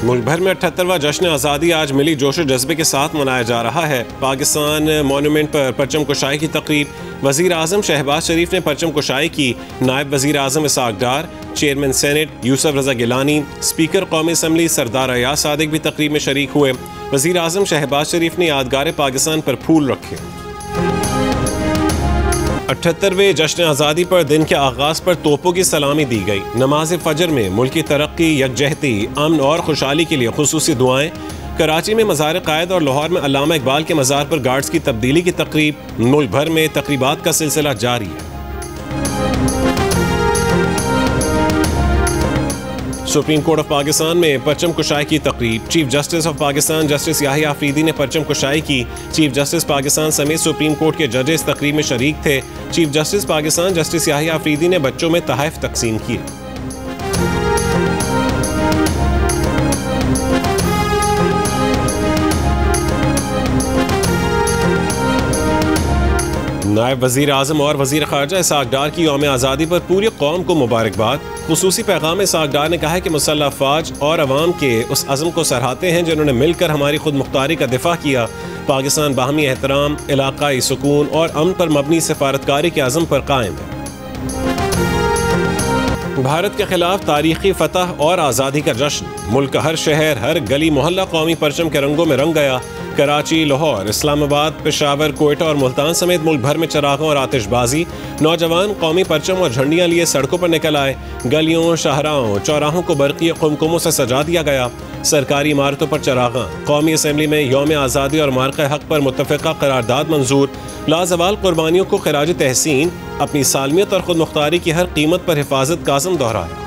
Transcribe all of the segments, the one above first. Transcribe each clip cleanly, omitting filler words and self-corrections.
मुल्क भर में 78वां जश्न आज़ादी आज मिली जोशो जज्बे के साथ मनाया जा रहा है। पाकिस्तान मॉन्यूमेंट पर परचम कुशाई की तकरीब, वज़ीर आज़म शहबाज शरीफ ने परचम कुशाई की। नायब वज़ीर आज़म इसाक डार, चेयरमैन सेनेट यूसुफ रज़ा गिलानी, स्पीकर कौमी असम्बली सरदार अयाज सादिक भी तकरीब में शरीक हुए। वज़ीर आज़म शहबाज शरीफ ने यादगार पाकिस्तान पर फूल रखे। 78वें जश्न आज़ादी पर दिन के आगाज़ पर तोपों की सलामी दी गई। नमाज फजर में मुल्क की तरक्की, यकजहती, अमन और खुशहाली के लिए खुसूसी दुआएं। कराची में मज़ार क़ायद और लाहौर में अल्लामा इकबाल के मज़ार पर गार्ड्स की तब्दीली की तकरीब। मुल्क भर में तकरीबात का सिलसिला जारी है। सुप्रीम कोर्ट ऑफ पाकिस्तान में परचम कुशाई की तकरीब। Chief justice of Pakistan justice Yahya Afridi ने परचम कुशाई की। चीफ जस्टिस पाकिस्तान समेत सुप्रीम कोर्ट के जजेस तकरीब में शरीक थे। Chief justice Pakistan justice Yahya Afridi ने बच्चों में तहफ़ तकसीम किए। नायब वज़ीर आज़म और वज़ीर ख़ारजा इसाक डार की यौम आज़ादी पर पूरी कौम को मुबारकबाद। खुसूसी पैगाम में इसाक डार ने कहा है कि मुसल्लह फ़ौज और अवाम के उस अज़म को सराहते हैं जिन्होंने मिलकर हमारी खुद मुख्तारी का दिफा किया। पाकिस्तान बाहमी एहतराम, इलाक़ाई सुकून और अमन पर मबनी सफारतकारी के अज़म पर कायम है। भारत के खिलाफ तारीखी फतह और आज़ादी का जश्न। मुल्क का हर शहर, हर गली मोहल्ला कौमी परचम के रंगों में रंग गया। कराची, लाहौर, इस्लामाबाद, पेशावर, कोयटा और मुल्तान समेत मुल्क भर में चरागों और आतिशबाजी। नौजवान कौमी परचम और झंडियाँ लिए सड़कों पर निकल आए। गलियों, शाहराहों, चौराहों को बरक़ी कुमकुमों से सजा दिया गया। सरकारी इमारतों पर चरागां। कौमी असम्बली में यौम आज़ादी और मार्का हक़ पर मुत्तफ़िक़ा करारदाद मंजूर। लाजवाल कुर्बानियों को खिराज तहसीन। अपनी सालमियत और खुद मुख्तारी की हर कीमत पर हिफाजत का आज़म दोहराया।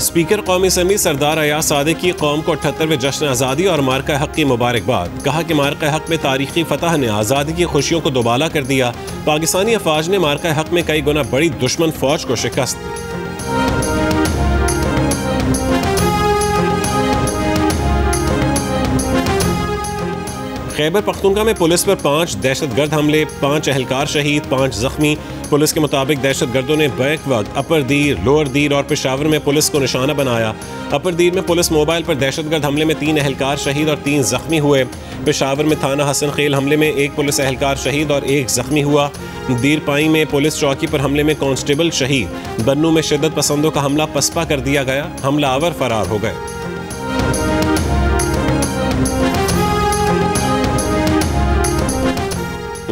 स्पीकर कौमी असम्बली सरदार अयाज सादिक की कौम को 78वें जश्न आज़ादी और मार्का हक़ की मुबारकबाद। कहा कि मार्का हक़ में तारीखी फतह ने आज़ादी की खुशियों को दोबाला कर दिया। पाकिस्तानी अफवाज ने मार्का हक़ में कई गुना बड़ी दुश्मन फौज को शिकस्त दी। खैबर पख्तूनख्वा में पुलिस पर 5 दहशतगर्द हमले, 5 एहलकार शहीद, 5 जख्मी। पुलिस के मुताबिक दहशतगर्दों ने बैक वक्त अपर दीर, लोअर दीर और पेशावर में पुलिस को निशाना बनाया। अपर दीर में पुलिस मोबाइल पर दहशतगर्द हमले में 3 एहलकार शहीद और 3 जख्मी हुए। पेशावर में थाना हसन खेल हमले में 1 पुलिस एहलकार शहीद और 1 जख्मी हुआ। दीर पाई में पुलिस चौकी पर हमले में कांस्टेबल शहीद। बन्नू में शिद्दत पसंदों का हमला पसपा कर दिया गया। हमलावर फरार हो गए।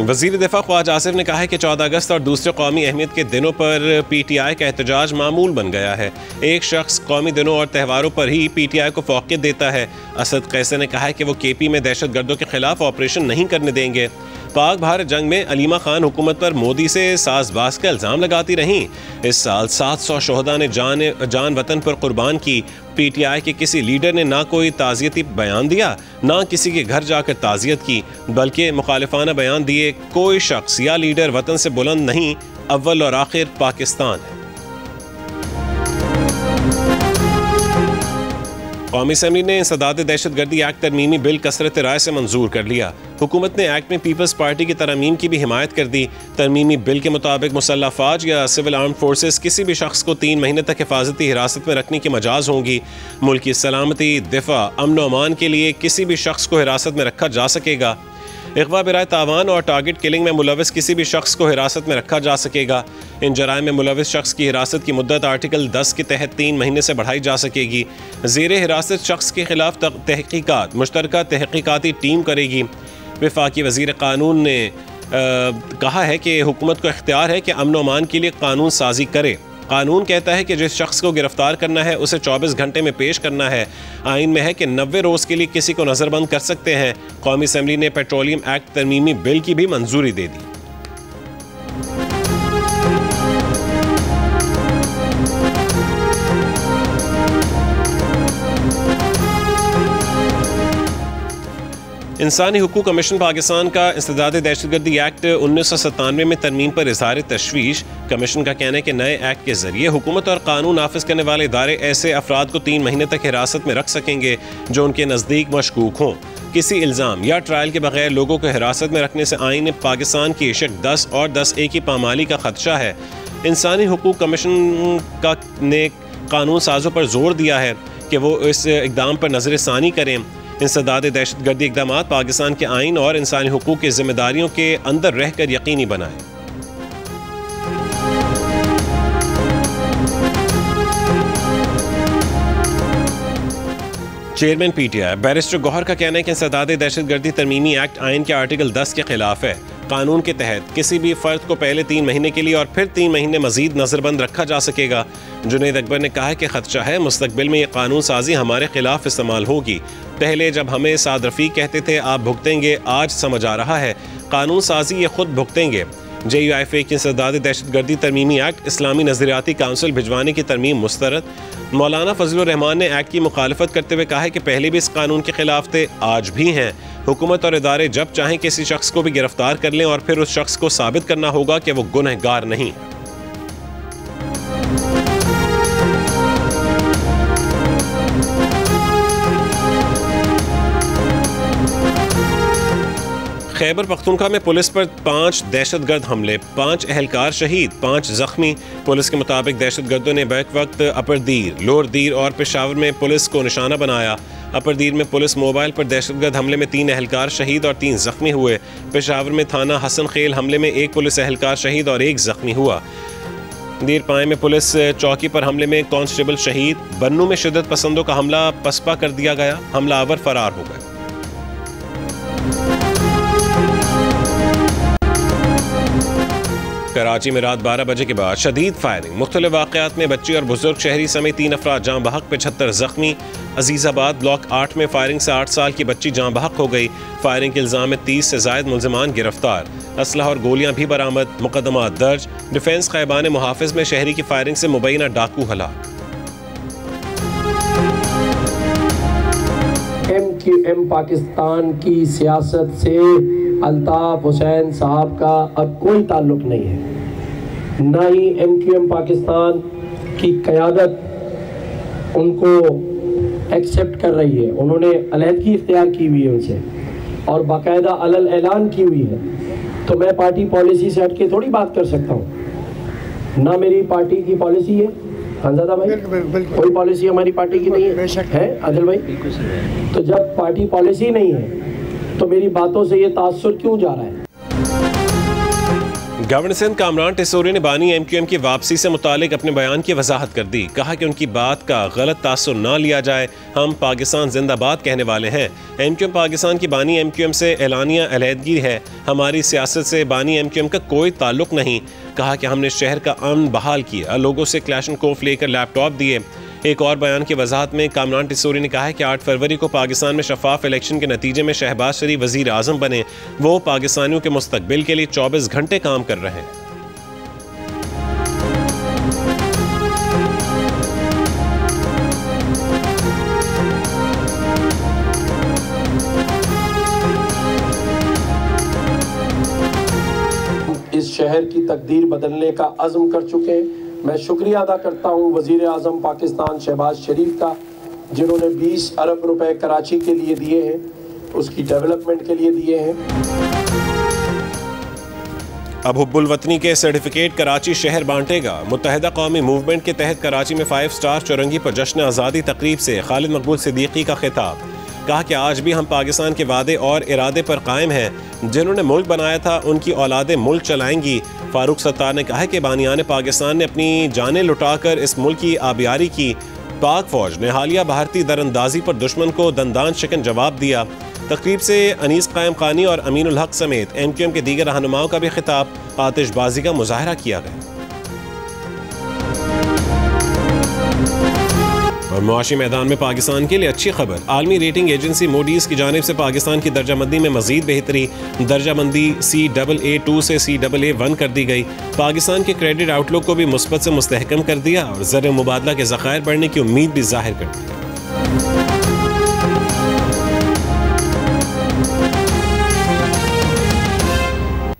वज़ीर दिफा ख्वाजा आसिफ ने कहा है कि 14 अगस्त और दूसरे कौमी अहमियत के दिनों पर PTI का एहतजाज मामूल बन गया है। एक शख्स कौमी दिनों और त्योहारों पर ही PTI को फ़ौक़ियत देता है। असद कैसे ने कहा है कि वो KP में दहशतगर्दों के खिलाफ ऑपरेशन नहीं करने देंगे। पाक भारत जंग में अलीमा खान हुकूमत पर मोदी से साज़बाज़ का इल्ज़ाम लगाती रहीं। इस साल 700 शोहदा ने जान वतन पर कुर्बान की। PTI के किसी लीडर ने ना कोई ताज़ियती बयान दिया, ना किसी के घर जाकर ताज़ियत की, बल्कि मुखालिफाना बयान दिए। कोई शख्स या लीडर वतन से बुलंद नहीं। अव्वल और आखिर पाकिस्तान है। कौमी असम्बली ने इंसदाद दहशतगर्दी एक्ट तरमीमी बिल कसरत राय से मंजूर कर लिया। हुकूमत ने एक्ट में पीपल्स पार्टी की तरमीम की भी हिमायत कर दी। तरमीमी बिल के मुताबिक मुसल्लह फ़ौज या सिविल आर्म फोर्सेस किसी भी शख्स को 3 महीने तक हिफाजती हिरासत में रखने की मजाज होंगी। मुल्क की सलामती, दिफा, अमन व अमान के लिए किसी भी शख्स को हिरासत में रखा जा सकेगा। इग़वा बिराए तावान और टारगेट किलिंग में मुलविस किसी भी शख्स को हिरासत में रखा जा सकेगा। इन जराइम में मुलविस शख्स की हिरासत की मुद्दत आर्टिकल 10 के तहत 3 महीने से बढ़ाई जा सकेगी। ज़ेरे हिरासत शख्स के खिलाफ तहक़ीक़ात मुश्तरका तहक़ीक़ाती टीम करेगी। वफाकी वज़ीर क़ानून ने कहा है कि हुकूमत को इख्तियार है कि अमन व अमान के लिए कानून साजी करे। कानून कहता है कि जिस शख्स को गिरफ्तार करना है उसे 24 घंटे में पेश करना है। आइन में है कि 90 रोज़ के लिए किसी को नज़रबंद कर सकते हैं। कौमी असम्बली ने पेट्रोलियम एक्ट तरमीमी बिल की भी मंजूरी दे दी। इंसानी हुकूक कमीशन पाकिस्तान का इंसदाद दहशतगर्दी एक्ट 1997 में तरमीम पर इजहार तशवीश। कमीशन का कहना है कि नए एक्ट के जरिए हुकूमत और कानून नाफिज करने वाले इदारे ऐसे अफराद को 3 महीने तक हिरासत में रख सकेंगे जो उनके नज़दीक मशकूक हों। किसी इल्ज़ाम या ट्रायल के बगैर लोगों को हिरासत में रखने से आईन पाकिस्तान की इशक 10 और 10A की पामाली का खदशा है। इंसानी हुकूक कमीशन ने कानून साजों पर जोर दिया है कि वो इस इक़दाम पर नजर सानी करें। इंसदाद दहशतगर्दी इक़दाम पाकिस्तान के आइन और इंसानी हुकूक की जिम्मेदारियों के अंदर रहकर यकीनी बनाएं। चेयरमैन PTI बैरिस्टर गौहर का कहना है कि इंसदाद दहशतगर्दी तरमीमी एक्ट आइन के आर्टिकल 10 के खिलाफ है। कानून के तहत किसी भी फर्द को पहले 3 महीने के लिए और फिर 3 महीने मजीद नजरबंद रखा जा सकेगा। जुनैद अकबर ने कहा कि खदशा है मुस्तकबिल में ये कानून साजी हमारे खिलाफ इस्तेमाल होगी। पहले जब हमें साद रफीक कहते थे आप भुगतेंगे, आज समझ आ रहा है कानून साजी ये खुद भुगतेंगे। JUIFA की इंसदाद दहशतगर्दी तरमीमी एक्ट इस्लामी नजरियाती काउंसिल भिजवाने की तरमीम मुस्तरद। मौलाना फजलुर रहमान ने एक्ट की मुखालफत करते हुए कहा है कि पहले भी इस कानून के खिलाफ थे, आज भी हैं। हुकूमत और इदारे जब चाहें किसी शख्स को भी गिरफ्तार कर लें और फिर उस शख्स को साबित करना होगा कि वो गुनहगार नहीं है। खैबर पख्तूनख्वा में पुलिस पर 5 दहशतगर्द हमले, 5 अहलकार शहीद, 5 जख्मी। पुलिस के मुताबिक दहशतगर्दों ने बैक वक्त अपर दीर, लोअर दीर और पेशावर में पुलिस को निशाना बनाया। अपर दीर में पुलिस मोबाइल पर दहशतगर्द हमले में 3 अहलकार शहीद और 3 जख्मी हुए। पेशावर में थाना हसन खेल हमले में 1 पुलिस अहलकार शहीद और 1 जख्मी हुआ। दीर पाए में पुलिस चौकी पर हमले में कांस्टेबल शहीद। बन्नू में शिद्दत पसंदों का हमला पसपा कर दिया गया, हमलावर फरार हो गए। कराची में रात 12 बजे के बाद शदीद फायरिंग, मुख्तलिफ वाक़यात में बच्ची और बुजुर्ग शहरी समेत 3 अफराद जाँ बहक, 75 जख्मी। अजीज़ाबाद ब्लॉक 8 में फायरिंग से 8 साल की बच्ची जाँ बहक हो गई। फायरिंग के इल्ज़ाम में 30 से ज़ायद मुलज़िमान गिरफ्तार। असलहा और गोलियां भी बरामद, मुकदमा दर्ज। डिफेंस ख़ैबान मुहाफ़िज़ में शहरी की फायरिंग से मुबैना डाकू हलाक। MQM पाकिस्तान की सियासत से अल्ताफ हुसैन साहब का अब कोई ताल्लुक नहीं है, ना ही MQM पाकिस्तान की क़यादत उनको एक्सेप्ट कर रही है। उन्होंने अलहदगी इख्तियार की हुई है उनसे और बाकायदा अलल ऐलान की हुई है। तो मैं पार्टी पॉलिसी से हट के थोड़ी बात कर सकता हूँ, ना मेरी पार्टी की पॉलिसी है। खानज़ादा भाई, कोई पॉलिसी हमारी पार्टी की नहीं है आदिल भाई। तो जब पार्टी पॉलिसी नहीं है तो मेरी बातों से ये तासुर क्यों जा रहा है? गवर्नर सिंध कामरान टिसोरी ने बानी MQM की वापसी से मुतालिक अपने बयान की वजाहत कर दी। कहा कि उनकी बात का गलत तासुर ना लिया जाए, हम पाकिस्तान जिंदाबाद कहने वाले हैं। MQM पाकिस्तान की बानी MQM से एलानिया अलहदगी है, हमारी सियासत से बानी MQM का कोई ताल्लुक नहीं। कहा कि हमने शहर का अमन बहाल किया, लोगों से क्लैशनकोफ लेकर लैपटॉप दिए। एक और बयान की वजाहत में कामरान टिसोरी ने कहा है कि 8 फरवरी को पाकिस्तान में शफाफ इलेक्शन के नतीजे में शहबाज शरीफ वजीर आज़म बने। वो पाकिस्तानियों के मुस्तकबिल के लिए 24 घंटे काम कर रहे हैं। इस शहर की तकदीर बदलने का अज़्म कर चुके हैं। मैं शुक्रिया अदा करता हूँ वज़ीर आज़म पाकिस्तान शहबाज शरीफ का, जिन्होंने 20 अरब रुपए कराची के लिए दिए हैं, उसकी डेवलपमेंट के लिए दिए हैं। अब हुब्बुल वतनी के सर्टिफिकेट कराची शहर बांटेगा। मुत्तहिदा कौमी मूवमेंट के तहत कराची में 5 स्टार चौरंगी पर जश्न आज़ादी तकरीब से खालिद मकबूल सिद्दीकी का खिताब। कहा कि आज भी हम पाकिस्तान के वादे और इरादे पर कायम हैं। जिन्होंने मुल्क बनाया था उनकी औलादें मुल्क चलाएंगी। फारूक सत्तार ने कहा है कि बानियान पाकिस्तान ने अपनी जानें लुटाकर इस मुल्क की आबियारी की। पाक फौज ने हालिया भारतीय दरअंदाजी पर दुश्मन को दंदान शिकन जवाब दिया। तकरीब से अनीस कायम खानी और अमीनुल हक समेत MQM के दीगर रहनुमाओं का भी खिताब, आतिशबाजी का मुजाहरा किया गया। और मुआशी मैदान में पाकिस्तान के लिए अच्छी खबर, आलमी रेटिंग एजेंसी मूडीज़ की जानिब से पाकिस्तान की दर्जाबंदी में मजीद बेहतरी। दर्जाबंदी CAA2 से CAA1 कर दी गई। पाकिस्तान के क्रेडिट आउटलुक को भी मुस्बत से मुस्तहकम कर दिया और ज़र मुबादला के ज़खायर बढ़ने की उम्मीद भी जाहिर कर दी।